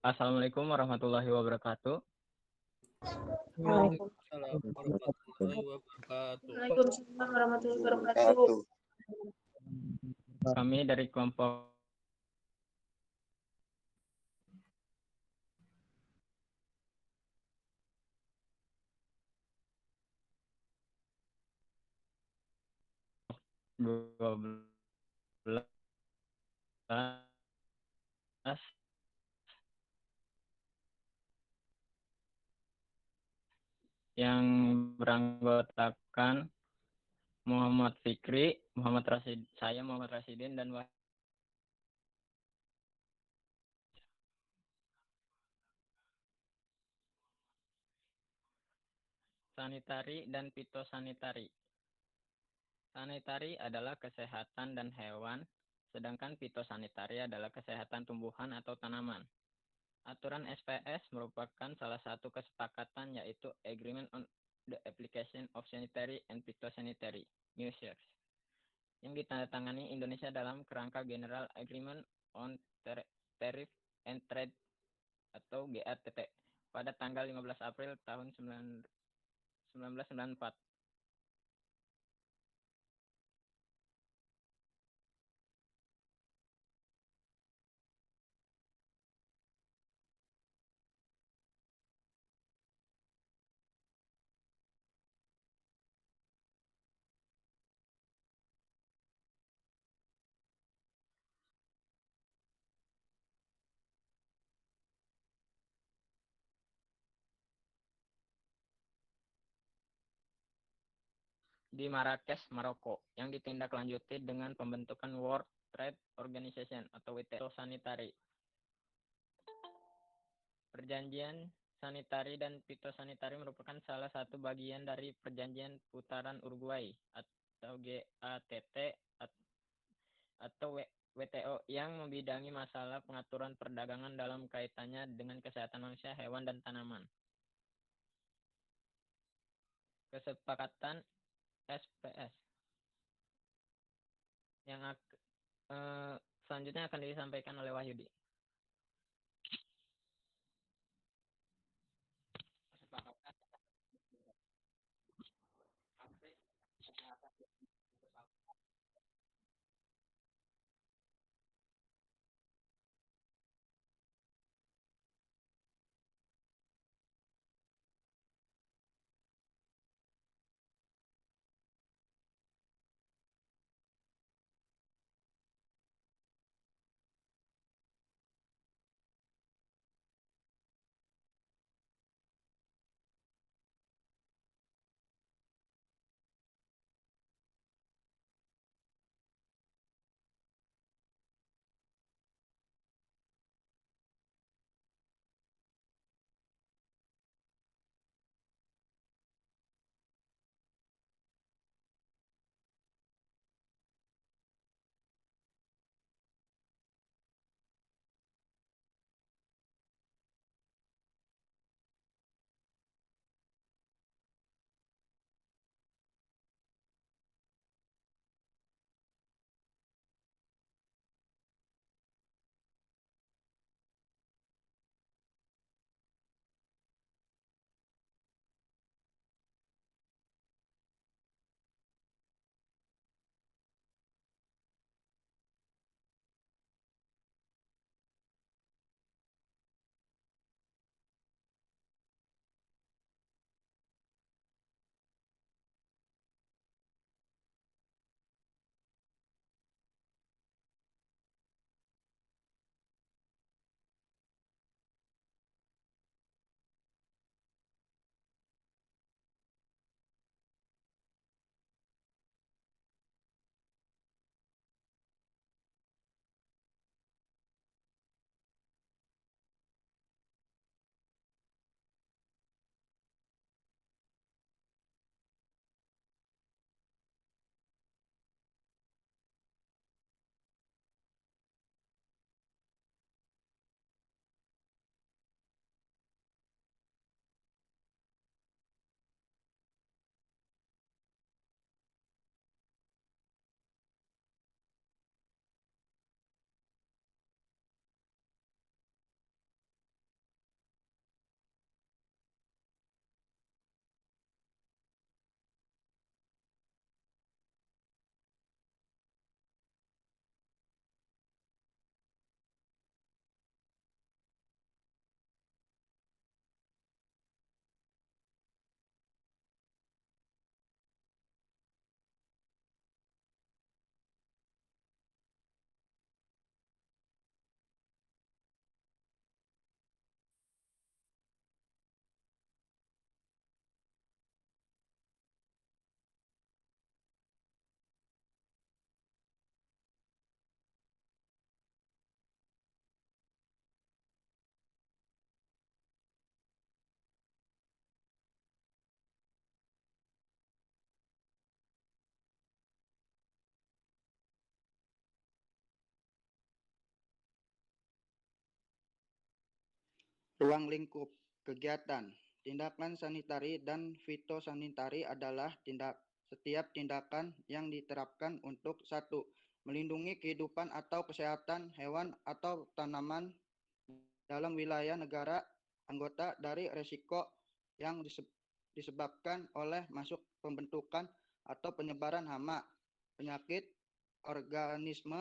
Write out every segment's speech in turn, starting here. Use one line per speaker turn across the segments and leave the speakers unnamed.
Assalamualaikum warahmatullahi wabarakatuh.
Waalaikumsalam warahmatullahi wabarakatuh.
Waalaikumsalam warahmatullahi wabarakatuh.
Kami dari kelompok dua belas yang beranggotakan Muhammad Fikri, saya Muhammad Rasidin dan sanitari dan fitosanitari. Sanitari adalah kesehatan dan hewan, sedangkan fitosanitari adalah kesehatan tumbuhan atau tanaman. Aturan SPS merupakan salah satu kesepakatan yaitu Agreement on the Application of Sanitary and Phytosanitary Measures yang ditandatangani Indonesia dalam kerangka General Agreement on Tariff and Trade atau GATT pada tanggal 15 April tahun 1994. Di Marrakesh, Maroko, yang ditindaklanjuti dengan pembentukan World Trade Organization atau WTO sanitari. Perjanjian sanitari dan fitosanitari merupakan salah satu bagian dari Perjanjian Putaran Uruguay atau GATT atau WTO yang membidangi masalah pengaturan perdagangan dalam kaitannya dengan kesehatan manusia, hewan, dan tanaman. Kesepakatan SPS yang selanjutnya akan disampaikan oleh Wahyudi.
Ruang lingkup kegiatan. Tindakan sanitari dan fitosanitari adalah setiap tindakan yang diterapkan untuk 1. Melindungi kehidupan atau kesehatan hewan atau tanaman dalam wilayah negara anggota dari risiko yang disebabkan oleh masuk pembentukan atau penyebaran hama, penyakit, organisme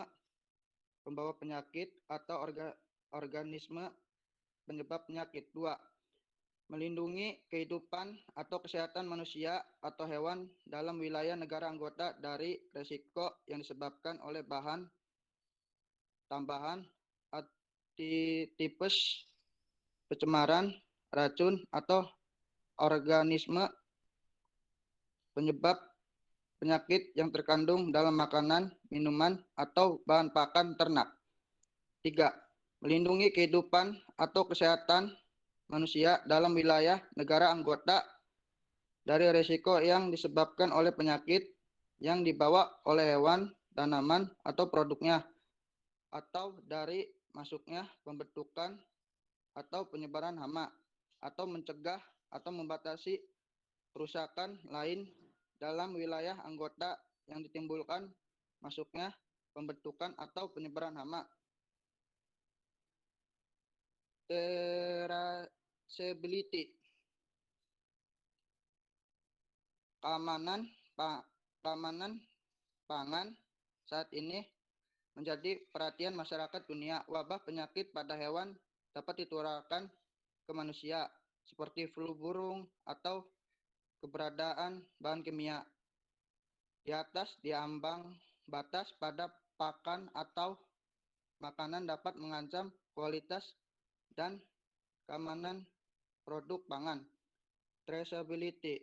pembawa penyakit atau organisme penyebab penyakit. 2. Melindungi kehidupan atau kesehatan manusia atau hewan dalam wilayah negara anggota dari risiko yang disebabkan oleh bahan tambahan, tipes, pencemaran, racun, atau organisme penyebab penyakit yang terkandung dalam makanan, minuman, atau bahan pakan ternak. 3. Melindungi kehidupan atau kesehatan manusia dalam wilayah negara anggota dari risiko yang disebabkan oleh penyakit yang dibawa oleh hewan, tanaman, atau produknya, atau dari masuknya pembentukan atau penyebaran hama, atau mencegah atau membatasi kerusakan lain dalam wilayah anggota yang ditimbulkan masuknya pembentukan atau penyebaran hama. Traceability. Keamanan pangan saat ini menjadi perhatian masyarakat dunia. Wabah penyakit pada hewan dapat ditularkan ke manusia seperti flu burung atau keberadaan bahan kimia di atas di ambang batas pada pakan atau makanan dapat mengancam kualitas dan keamanan produk pangan. Traceability.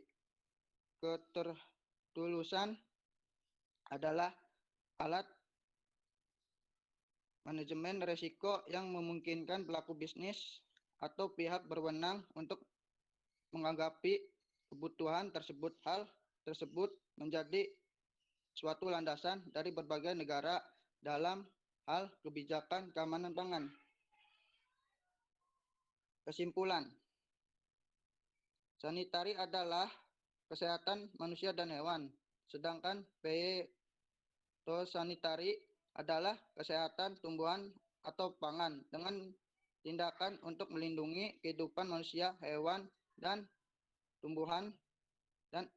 Ketertulusan adalah alat manajemen risiko yang memungkinkan pelaku bisnis atau pihak berwenang untuk menanggapi kebutuhan tersebut. Hal tersebut menjadi suatu landasan dari berbagai negara dalam hal kebijakan keamanan pangan. Kesimpulan, sanitari adalah kesehatan manusia dan hewan, sedangkan fitosanitari adalah kesehatan tumbuhan atau pangan dengan tindakan untuk melindungi kehidupan manusia, hewan, dan tumbuhan dan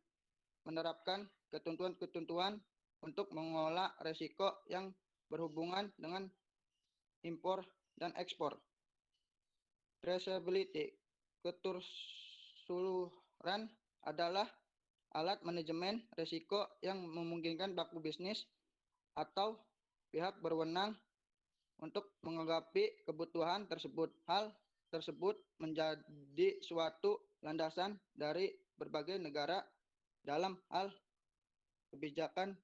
menerapkan ketentuan-ketentuan untuk mengelola risiko yang berhubungan dengan impor dan ekspor. Traceability. Ketersuluran adalah alat manajemen risiko yang memungkinkan pelaku bisnis atau pihak berwenang untuk menanggapi kebutuhan tersebut. Hal tersebut menjadi suatu landasan dari berbagai negara dalam hal kebijakan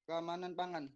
keamanan pangan.